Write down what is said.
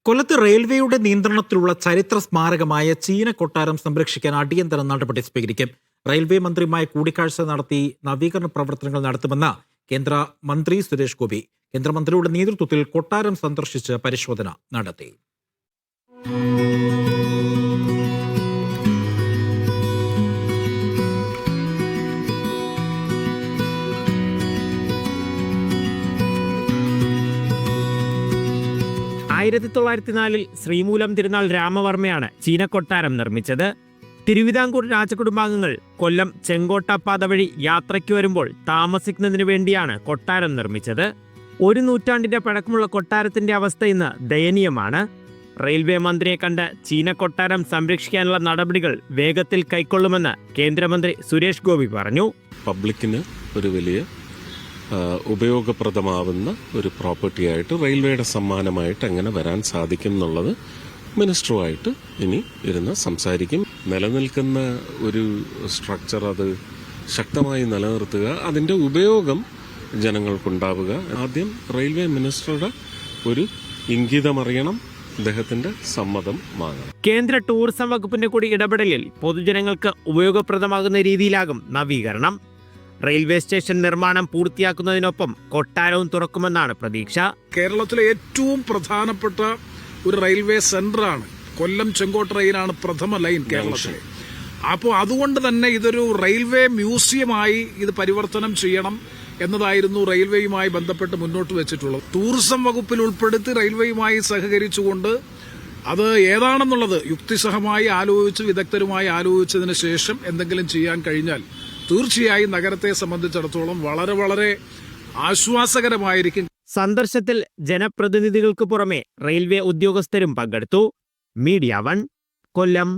കൊല്ലത്ത് റെയിൽവേയുടെ നിയന്ത്രണത്തിലുള്ള ചരിത്ര സ്മാരകമായ ചീന കൊട്ടാരം സംരക്ഷിക്കാൻ അടിയന്തര നടപടി സ്വീകരിക്കും. റെയിൽവേ മന്ത്രിയുമായി കൂടിക്കാഴ്ച നടത്തി നവീകരണ പ്രവർത്തനങ്ങൾ നടത്തുമെന്ന് കേന്ദ്ര മന്ത്രി സുരേഷ് ഗോപി. കേന്ദ്രമന്ത്രിയുടെ നേതൃത്വത്തിൽ കൊട്ടാരം സന്ദർശിച്ച് പരിശോധന നടത്തി. ശ്രീമൂലം തിരുനാൾ രാമവർമ്മയാണ് ചീന കൊട്ടാരം നിർമ്മിച്ചത്. തിരുവിതാംകൂർ രാജകുടുംബാംഗങ്ങൾ കൊല്ലം ചെങ്കോട്ട പാത വഴി യാത്രയ്ക്ക് വരുമ്പോൾ താമസിക്കുന്നതിനു വേണ്ടിയാണ് കൊട്ടാരം നിർമ്മിച്ചത്. 1 നൂറ്റാണ്ടിന്റെ പഴക്കമുള്ള കൊട്ടാരത്തിന്റെ അവസ്ഥ ഇന്ന് ദയനീയമാണ്. റെയിൽവേ മന്ത്രിയെ കണ്ട് ചീന കൊട്ടാരം സംരക്ഷിക്കാനുള്ള നടപടികൾ വേഗത്തിൽ കൈക്കൊള്ളുമെന്ന് കേന്ദ്രമന്ത്രി സുരേഷ് ഗോപി പറഞ്ഞു. പബ്ലിക്കിന് ഒരു വലിയ ഉപയോഗപ്രദമാവുന്ന ഒരു പ്രോപ്പർട്ടിയായിട്ട് റെയിൽവേയുടെ സമ്മാനമായിട്ട് എങ്ങനെ വരാൻ സാധിക്കും എന്നുള്ളത് മിനിസ്റ്ററുമായിട്ട് ഇനി ഇരുന്ന് സംസാരിക്കും. നിലനിൽക്കുന്ന ഒരു സ്ട്രക്ചർ അത് ശക്തമായി നിലനിർത്തുക, അതിൻ്റെ ഉപയോഗം ജനങ്ങൾക്കുണ്ടാവുക. ആദ്യം റെയിൽവേ മിനിസ്റ്ററുടെ ഒരു ഇംഗിതമറിയണം, അദ്ദേഹത്തിന്റെ സമ്മതം വാങ്ങണം. കേന്ദ്ര ടൂറിസം വകുപ്പിന്റെ കൂടി ഇടപെടലിൽ പൊതുജനങ്ങൾക്ക് ഉപയോഗപ്രദമാകുന്ന രീതിയിലാകും നവീകരണം. റെയിൽവേ സ്റ്റേഷൻ നിർമ്മാണം പൂർത്തിയാക്കുന്നതിനൊപ്പം കൊട്ടാരവും തുറക്കുമെന്നാണ് പ്രതീക്ഷ. കേരളത്തിലെ ഏറ്റവും പ്രധാനപ്പെട്ട ഒരു റെയിൽവേ സെന്ററാണ് കൊല്ലം ചെങ്കോട്ട റെയിലാണ് പ്രഥമ ലൈൻ കേരളത്തിലെ. അപ്പോൾ അതുകൊണ്ട് തന്നെ ഇതൊരു റെയിൽവേ മ്യൂസിയമായി ഇത് പരിവർത്തനം ചെയ്യണം എന്നതായിരുന്നു റെയിൽവേയുമായി ബന്ധപ്പെട്ട് മുന്നോട്ട് വെച്ചിട്ടുള്ളത്. ടൂറിസം വകുപ്പിൽ ഉൾപ്പെടുത്തി റെയിൽവേയുമായി സഹകരിച്ചുകൊണ്ട് അത് ഏതാണെന്നുള്ളത് യുക്തിസഹമായി ആലോചിച്ച് വിദഗ്ധരുമായി ആലോചിച്ചതിന് ശേഷം എന്തെങ്കിലും ചെയ്യാൻ കഴിഞ്ഞാൽ തീർച്ചയായും നഗരത്തെ സംബന്ധിച്ചിടത്തോളം വളരെ വളരെ ആശ്വാസകരമായിരിക്കും. സന്ദർശനത്തിൽ ജനപ്രതിനിധികൾക്ക് പുറമെ റെയിൽവേ ഉദ്യോഗസ്ഥരും പങ്കെടുത്തു. മീഡിയ 1 കൊല്ലം.